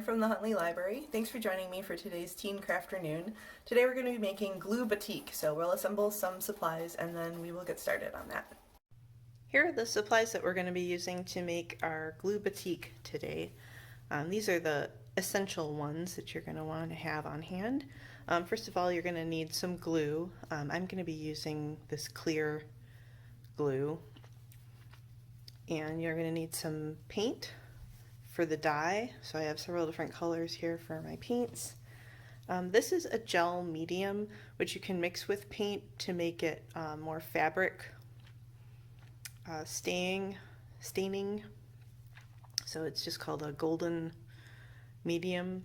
from the Huntley Library. Thanks for joining me for today's Teen Crafternoon. Today we're going to be making glue batik, so we'll assemble some supplies and then we will get started on that. Here are the supplies that we're going to be using to make our glue batik today. These are the essential ones that you're going to want to have on hand. First of all, you're going to need some glue. I'm going to be using this clear glue. And you're going to need some paint for the dye. So I have several different colors here for my paints. This is a gel medium, which you can mix with paint to make it more fabric staining. So it's just called a golden medium.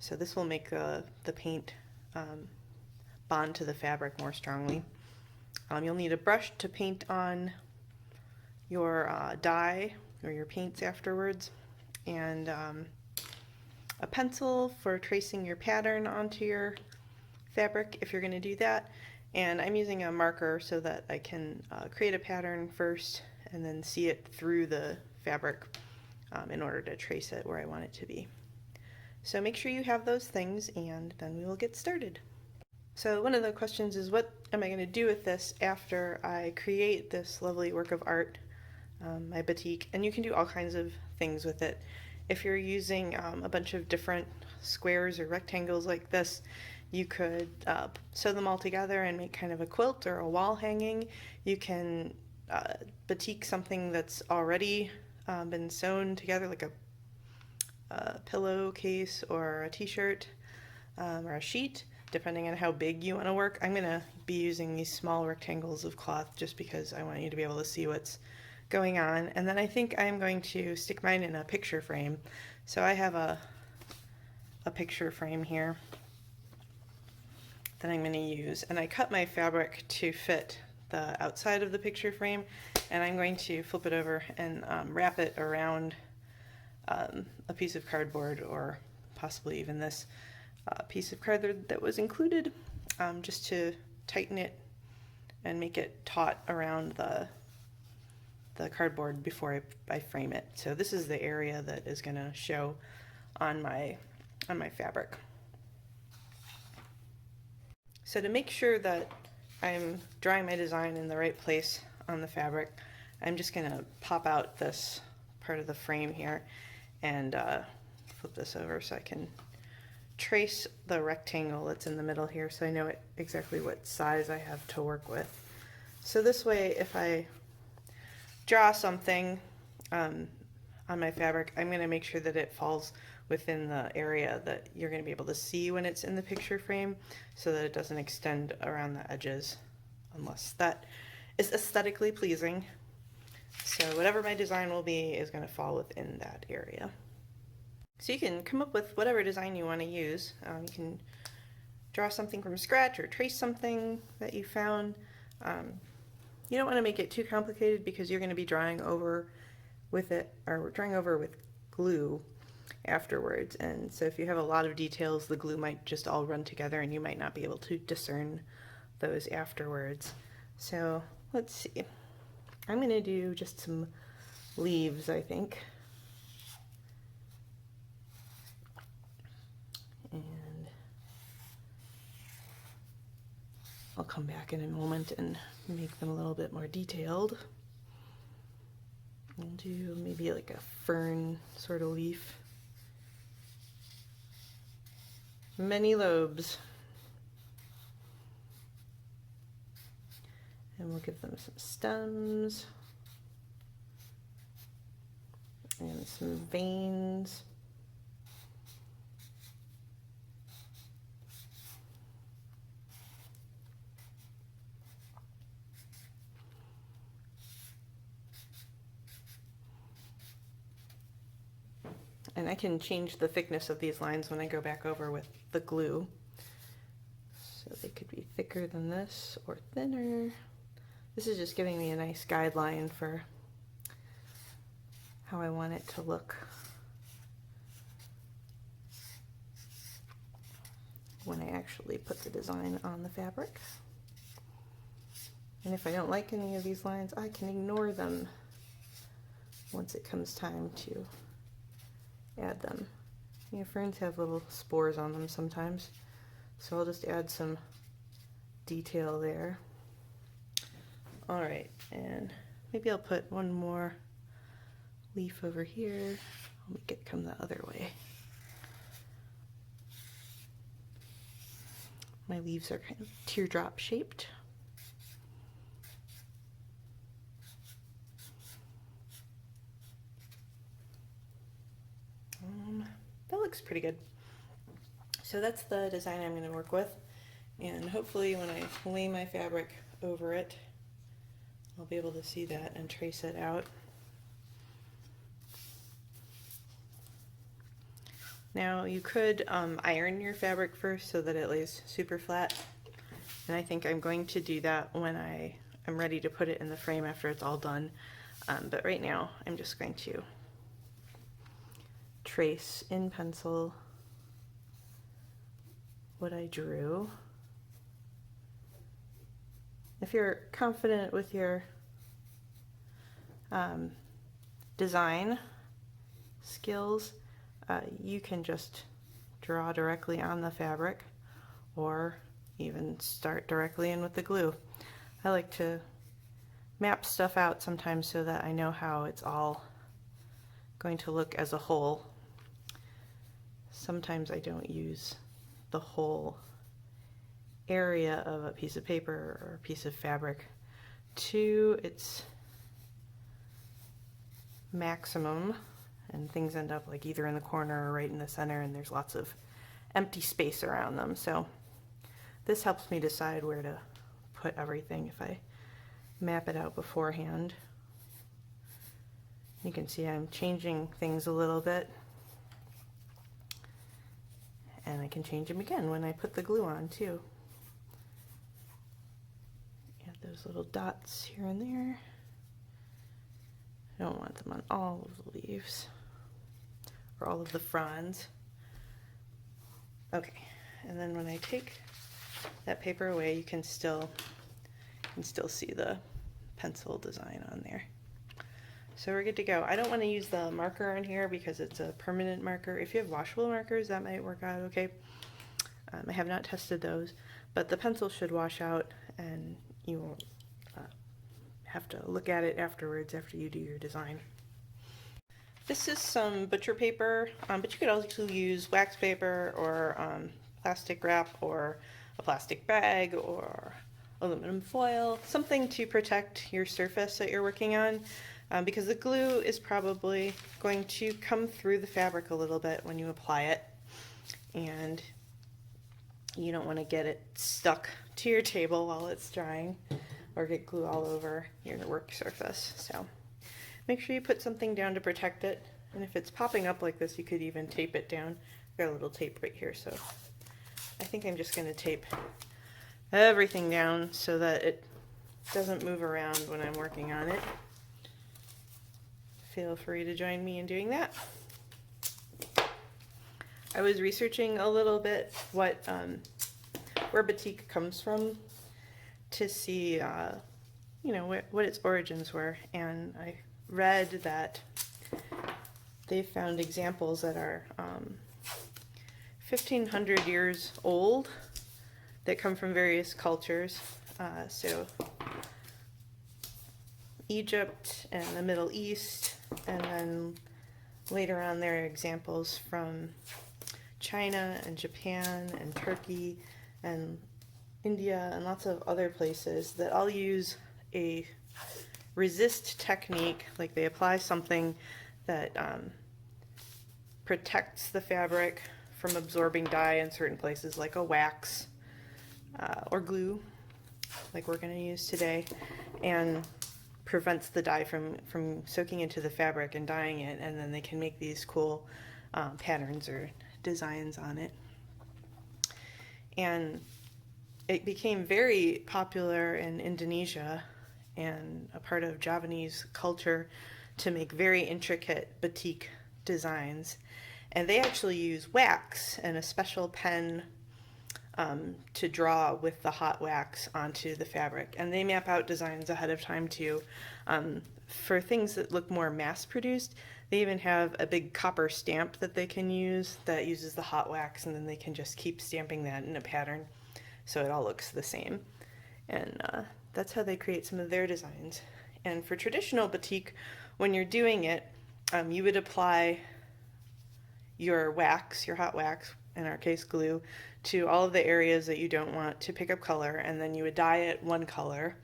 So this will make the paint bond to the fabric more strongly. You'll need a brush to paint on your dye or your paints afterwards, and a pencil for tracing your pattern onto your fabric if you're going to do that. And I'm using a marker so that I can create a pattern first and then see it through the fabric in order to trace it where I want it to be. So make sure you have those things and then we will get started. So one of the questions is, what am I going to do with this after I create this lovely work of art, my batik? And you can do all kinds of things with it. If you're using a bunch of different squares or rectangles like this, you could sew them all together and make kind of a quilt or a wall hanging. You can batik something that's already been sewn together, like a pillowcase or a t-shirt or a sheet, depending on how big you want to work. I'm going to be using these small rectangles of cloth just because I want you to be able to see what's going on. And then I think I'm going to stick mine in a picture frame. So I have a picture frame here that I'm going to use, and I cut my fabric to fit the outside of the picture frame, and I'm going to flip it over and wrap it around a piece of cardboard, or possibly even this piece of cardboard that was included, just to tighten it and make it taut around the cardboard before I frame it. So this is the area that is going to show on my fabric. So to make sure that I'm drawing my design in the right place on the fabric, I'm just going to pop out this part of the frame here and flip this over so I can trace the rectangle that's in the middle here, so I know exactly what size I have to work with. So this way, if I draw something on my fabric, I'm going to make sure that it falls within the area that you're going to be able to see when it's in the picture frame, so that it doesn't extend around the edges unless that is aesthetically pleasing. So whatever my design will be is going to fall within that area. So you can come up with whatever design you want to use. You can draw something from scratch or trace something that you found. You don't want to make it too complicated because you're going to be drawing over with it, or drawing over with glue afterwards. And so if you have a lot of details, the glue might just all run together and you might not be able to discern those afterwards. So let's see. I'm going to do just some leaves, I think. And I'll come back in a moment and make them a little bit more detailed. I'll do maybe like a fern sort of leaf. Many lobes. And we'll give them some stems and some veins. And I can change the thickness of these lines when I go back over with the glue. So they could be thicker than this or thinner. This is just giving me a nice guideline for how I want it to look when I actually put the design on the fabric. And if I don't like any of these lines, I can ignore them once it comes time to add them. Yeah, ferns have little spores on them sometimes, so I'll just add some detail there. All right, and maybe I'll put one more leaf over here. I'll make it come the other way. My leaves are kind of teardrop shaped. That looks pretty good. So that's the design I'm going to work with, and hopefully when I lay my fabric over it, I'll be able to see that and trace it out. Now you could iron your fabric first so that it lays super flat, and I think I'm going to do that when I'm ready to put it in the frame after it's all done. But right now I'm just going to trace in pencil what I drew. If you're confident with your design skills, you can just draw directly on the fabric or even start directly in with the glue. I like to map stuff out sometimes so that I know how it's all going to look as a whole. Sometimes I don't use the whole area of a piece of paper or a piece of fabric to its maximum, and things end up like either in the corner or right in the center, and there's lots of empty space around them. So this helps me decide where to put everything if I map it out beforehand. You can see I'm changing things a little bit, and I can change them again when I put the glue on too. Add those little dots here and there. I don't want them on all of the leaves or all of the fronds. Okay, and then when I take that paper away, you can still see the pencil design on there. So we're good to go. I don't want to use the marker on here because it's a permanent marker. If you have washable markers, that might work out okay. I have not tested those, but the pencil should wash out and you won't have to look at it afterwards after you do your design. This is some butcher paper, but you could also use wax paper or plastic wrap or a plastic bag or aluminum foil, something to protect your surface that you're working on. Because the glue is probably going to come through the fabric a little bit when you apply it, and you don't want to get it stuck to your table while it's drying or get glue all over your work surface. So make sure you put something down to protect it, and if it's popping up like this, you could even tape it down. I've got a little tape right here, so I think I'm just going to tape everything down so that it doesn't move around when I'm working on it. Feel free to join me in doing that. I was researching a little bit where batik comes from to see, you know, what its origins were, and I read that they found examples that are 1,500 years old that come from various cultures. So Egypt and the Middle East, and then later on there are examples from China and Japan and Turkey and India and lots of other places that all use a resist technique, like they apply something that protects the fabric from absorbing dye in certain places, like a wax or glue, like we're going to use today, and prevents the dye from soaking into the fabric and dyeing it, and then they can make these cool patterns or designs on it. And it became very popular in Indonesia and a part of Javanese culture to make very intricate batik designs. And they actually use wax and a special pen to draw with the hot wax onto the fabric. And they map out designs ahead of time too. For things that look more mass produced, they even have a big copper stamp that they can use that uses the hot wax, and then they can just keep stamping that in a pattern so it all looks the same. And that's how they create some of their designs. And for traditional batik, when you're doing it, you would apply your wax, your hot wax, in our case glue, to all of the areas that you don't want to pick up color, and then you would dye it one color.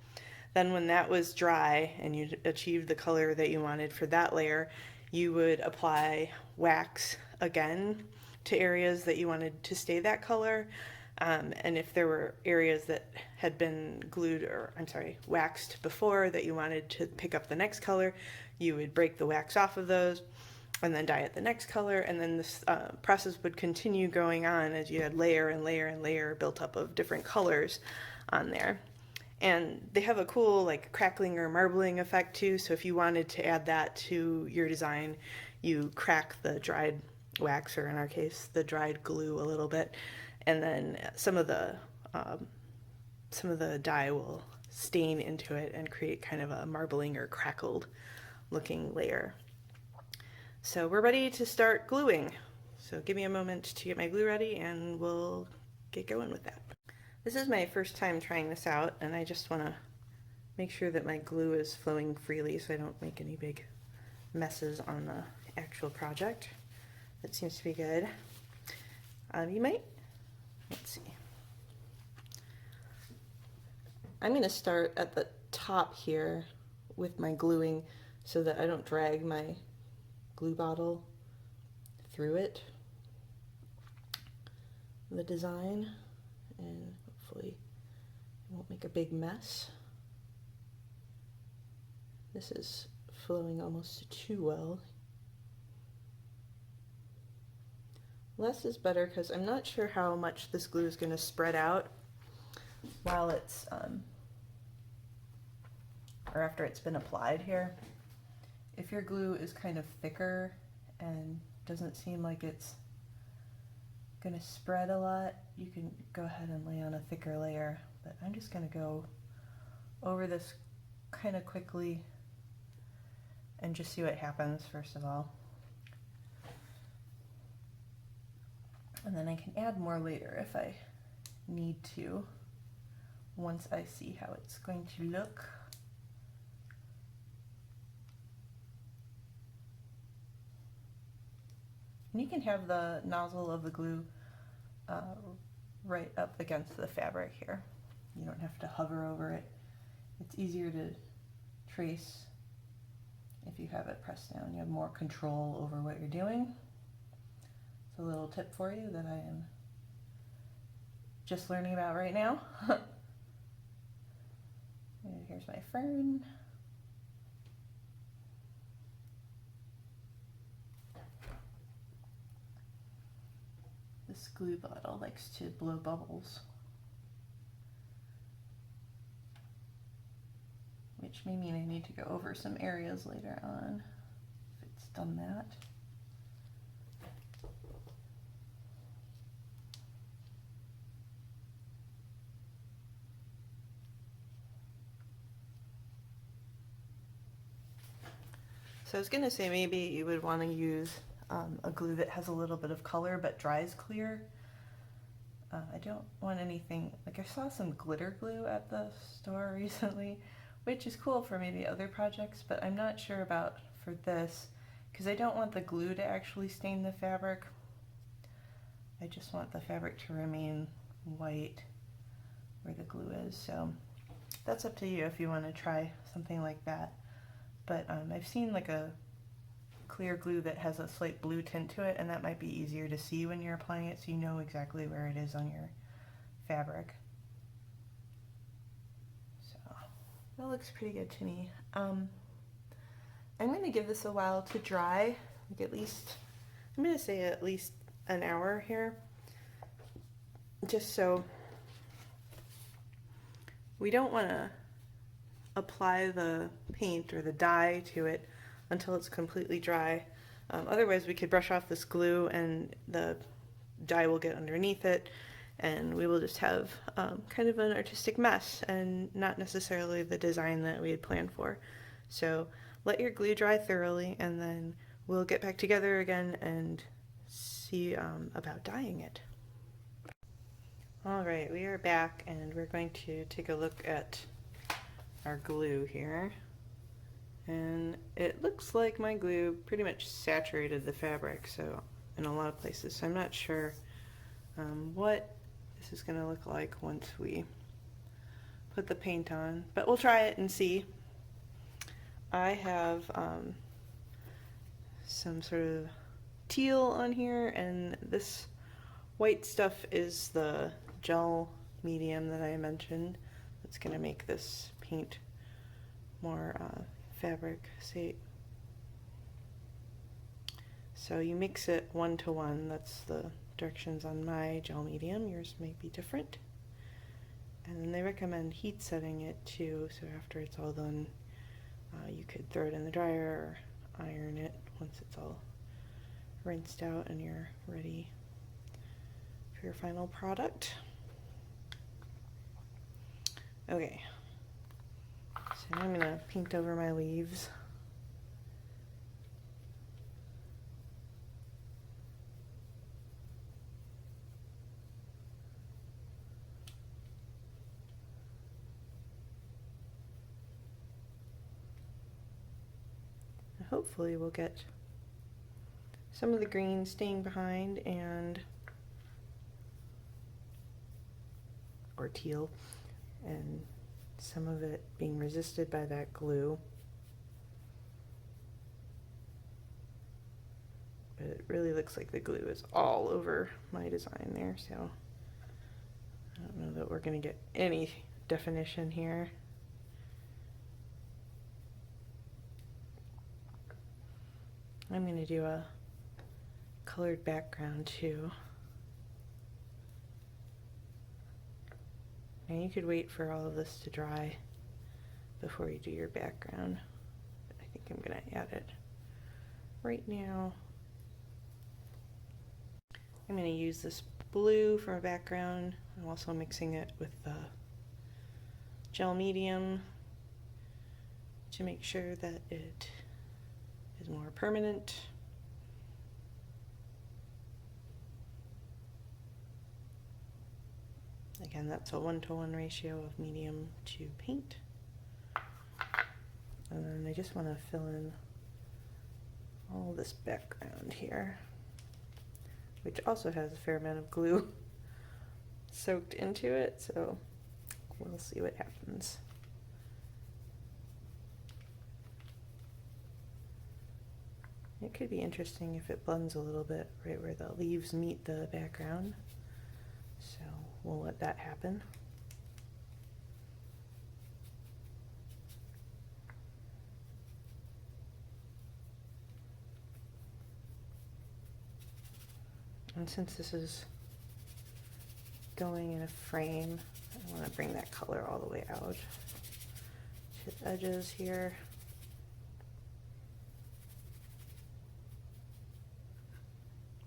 Then when that was dry and you achieved the color that you wanted for that layer, you would apply wax again to areas that you wanted to stay that color. And if there were areas that had been waxed before that you wanted to pick up the next color, you would break the wax off of those and then dye it the next color. And then this process would continue going on as you had layer and layer and layer built up of different colors on there. And they have a cool like crackling or marbling effect too. So if you wanted to add that to your design, you crack the dried wax, or in our case, the dried glue a little bit. And then some of the dye will stain into it and create kind of a marbling or crackled looking layer. So we're ready to start gluing. So give me a moment to get my glue ready and we'll get going with that. This is my first time trying this out, and I just want to make sure that my glue is flowing freely so I don't make any big messes on the actual project. That seems to be good. Let's see. I'm going to start at the top here with my gluing so that I don't drag my glue bottle through it, the design, and hopefully it won't make a big mess. This is flowing almost too well. Less is better because I'm not sure how much this glue is going to spread out while it's or after it's been applied here. If your glue is kind of thicker and doesn't seem like it's going to spread a lot, you can go ahead and lay on a thicker layer, but I'm just going to go over this kind of quickly and just see what happens first of all. And then I can add more later if I need to, once I see how it's going to look. And you can have the nozzle of the glue right up against the fabric here. You don't have to hover over it. It's easier to trace if you have it pressed down. You have more control over what you're doing. It's a little tip for you that I am just learning about right now. And here's my fern. This glue bottle likes to blow bubbles, which may mean I need to go over some areas later on if it's done that. So I was going to say maybe you would want to use a glue that has a little bit of color but dries clear. I don't want anything, like I saw some glitter glue at the store recently, which is cool for maybe other projects, but I'm not sure about for this because I don't want the glue to actually stain the fabric. I just want the fabric to remain white where the glue is. So that's up to you if you want to try something like that. But I've seen like a clear glue that has a slight blue tint to it, and that might be easier to see when you're applying it so you know exactly where it is on your fabric. So that looks pretty good to me. I'm going to give this a while to dry, like at least, I'm going to say at least an hour here, just so we don't want to apply the paint or the dye to it until it's completely dry. Otherwise we could brush off this glue and the dye will get underneath it and we will just have kind of an artistic mess and not necessarily the design that we had planned for. So let your glue dry thoroughly, and then we'll get back together again and see about dyeing it. All right, we are back, and we're going to take a look at our glue here. And it looks like my glue pretty much saturated the fabric, so in a lot of places. So I'm not sure what this is going to look like once we put the paint on, but we'll try it and see. I have some sort of teal on here, and this white stuff is the gel medium that I mentioned. It's going to make this paint more fabric safe. So you mix it 1 to 1. That's the directions on my gel medium. Yours may be different. And then they recommend heat setting it too, so after it's all done, you could throw it in the dryer or iron it once it's all rinsed out and you're ready for your final product. Okay, so now I'm going to paint over my leaves. Hopefully we'll get some of the green staying behind or teal, and some of it being resisted by that glue. But it really looks like the glue is all over my design there, so I don't know that we're going to get any definition here. I'm going to do a colored background too. And you could wait for all of this to dry before you do your background. But I think I'm going to add it right now. I'm going to use this blue for a background. I'm also mixing it with the gel medium to make sure that it is more permanent. Again, that's a 1 to 1 ratio of medium to paint. And then I just want to fill in all this background here, which also has a fair amount of glue soaked into it, so we'll see what happens. It could be interesting if it blends a little bit right where the leaves meet the background, so we'll let that happen. And since this is going in a frame, I want to bring that color all the way out to the edges here.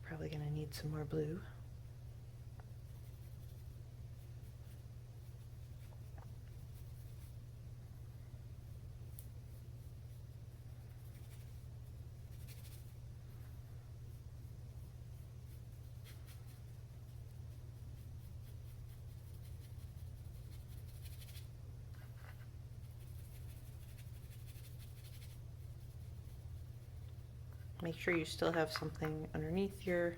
Probably going to need some more blue. Make sure you still have something underneath your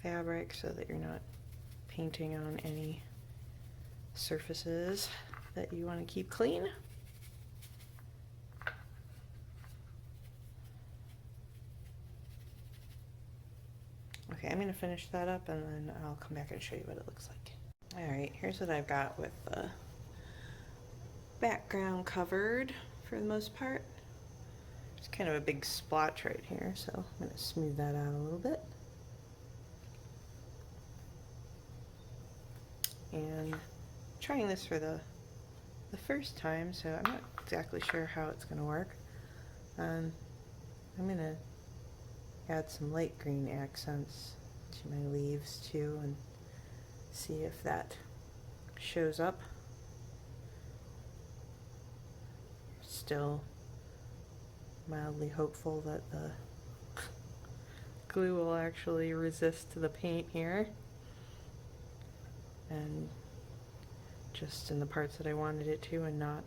fabric so that you're not painting on any surfaces that you want to keep clean. Okay, I'm going to finish that up and then I'll come back and show you what it looks like. Alright, here's what I've got with the background covered for the most part. It's kind of a big splotch right here, so I'm going to smooth that out a little bit. And trying this for the first time, so I'm not exactly sure how it's going to work. I'm going to add some light green accents to my leaves too and See if that shows up. Still mildly hopeful that the glue will actually resist the paint here. And just in the parts that I wanted it to, and not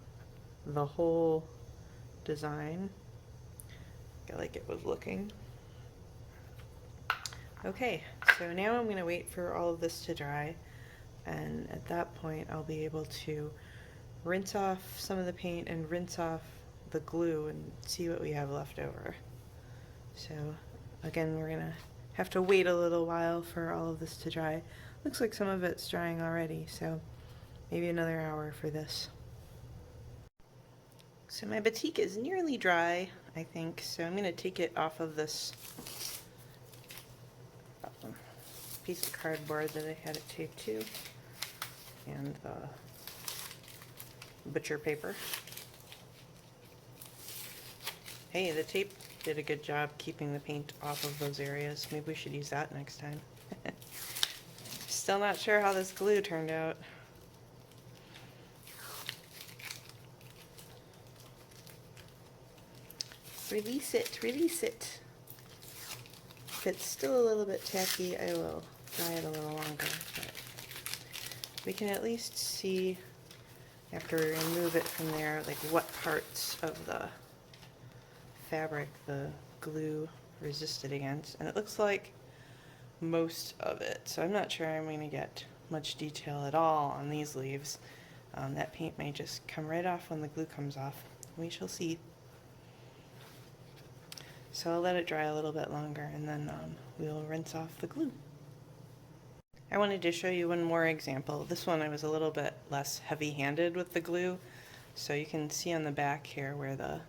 the whole design like it was looking. Okay, so now I'm going to wait for all of this to dry, and at that point I'll be able to rinse off some of the paint and rinse off the glue and see what we have left over. So again, we're going to have to wait a little while for all of this to dry. Looks like some of it's drying already, so maybe another hour for this. So my batik is nearly dry, I think, so I'm going to take it off of this piece of cardboard that I had it taped to, and the butcher paper. Hey, the tape did a good job keeping the paint off of those areas. Maybe we should use that next time. Still not sure how this glue turned out. Release it, release it. If it's still a little bit tacky, I will dry it a little longer, but we can at least see, after we remove it from there, like what parts of the fabric the glue resisted against, and it looks like most of it, so I'm not sure I'm going to get much detail at all on these leaves. That paint may just come right off when the glue comes off. We shall see. So I'll let it dry a little bit longer, and then we'll rinse off the glue. I wanted to show you one more example. This one I was a little bit less heavy-handed with the glue, so you can see on the back here where the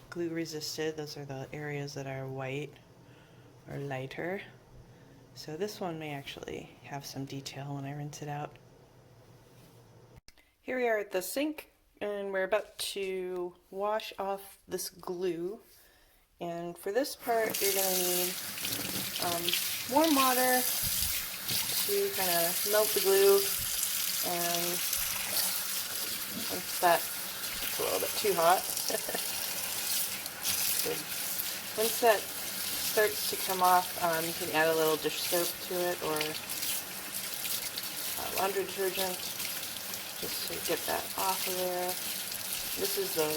glue resisted. Those are the areas that are white or lighter. So this one may actually have some detail when I rinse it out. Here we are at the sink, and we're about to wash off this glue. And for this part, you're going to need warm water to kind of melt the glue, and once that's a little bit too hot, good. Once that starts to come off, you can add a little dish soap to it, or laundry detergent, just to get that off of there. This is the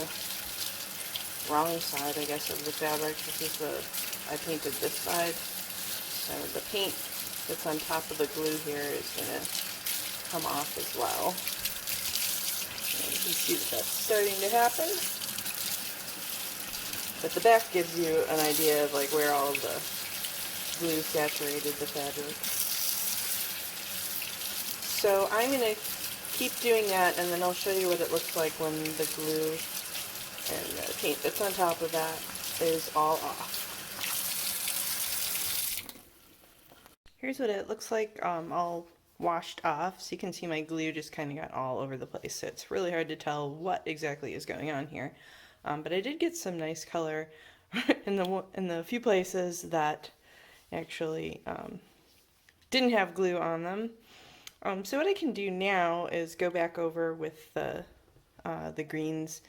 wrong side, I guess, of the fabric. This is I painted this side, so the paint that's on top of the glue here is going to come off as well. And you can see that that's starting to happen. But the back gives you an idea of like where all of the glue saturated the fabric. So I'm going to keep doing that, and then I'll show you what it looks like when the glue and the paint that's on top of that is all off. Here's what it looks like all washed off. So you can see my glue just kind of got all over the place. So it's really hard to tell what exactly is going on here. But I did get some nice color in the few places that actually didn't have glue on them. So what I can do now is go back over with the greens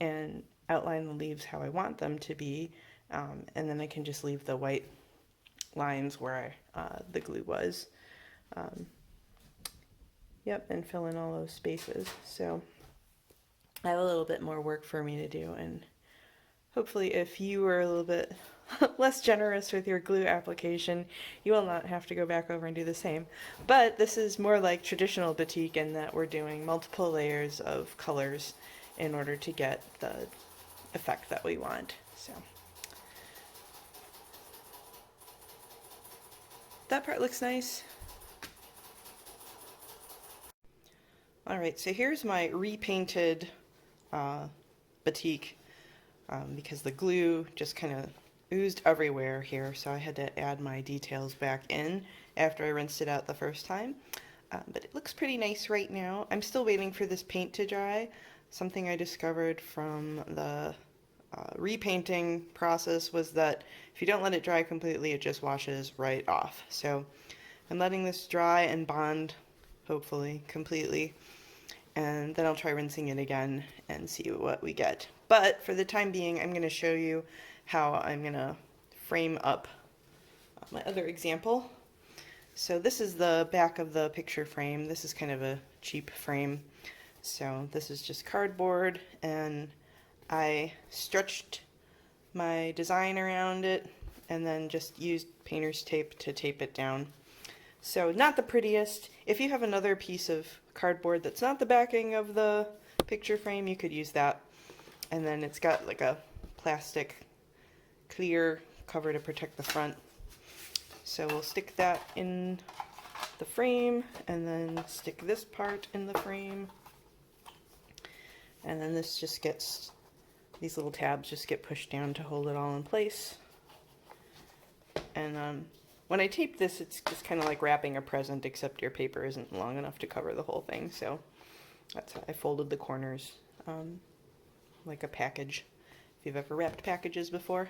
and outline the leaves how I want them to be, and then I can just leave the white lines where the glue was. Yep, and fill in all those spaces. So I have a little bit more work for me to do, and hopefully if you were a little bit less generous with your glue application, you will not have to go back over and do the same. But this is more like traditional batik in that we're doing multiple layers of colors in order to get the effect that we want. So that part looks nice. Alright, so here's my repainted batik, because the glue just kind of oozed everywhere here, so I had to add my details back in after I rinsed it out the first time. But it looks pretty nice right now. I'm still waiting for this paint to dry. Something I discovered from the repainting process was that if you don't let it dry completely, it just washes right off. So I'm letting this dry and bond, hopefully, completely. And then I'll try rinsing it again and see what we get. But for the time being, I'm going to show you how I'm going to frame up my other example. So this is the back of the picture frame. This is kind of a cheap frame. So this is just cardboard, and I stretched my design around it and then just used painter's tape to tape it down. So not the prettiest. If you have another piece of cardboard that's not the backing of the picture frame, you could use that. And then it's got like a plastic clear cover to protect the front. So we'll stick that in the frame and then stick this part in the frame. And then this just gets, these little tabs just get pushed down to hold it all in place. And when I tape this, it's just kind of like wrapping a present, except your paper isn't long enough to cover the whole thing. So that's how I folded the corners like a package, if you've ever wrapped packages before.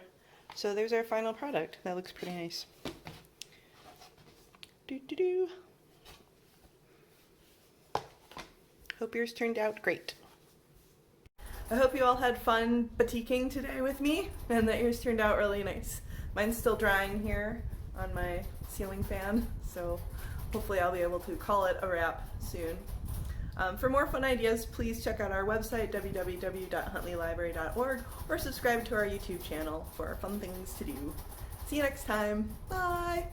So there's our final product. That looks pretty nice. Doo-doo-doo. Hope yours turned out great. I hope you all had fun batiking today with me and that yours turned out really nice. Mine's still drying here on my ceiling fan, so hopefully I'll be able to call it a wrap soon. For more fun ideas, please check out our website, www.huntleylibrary.org, or subscribe to our YouTube channel for fun things to do. See you next time. Bye!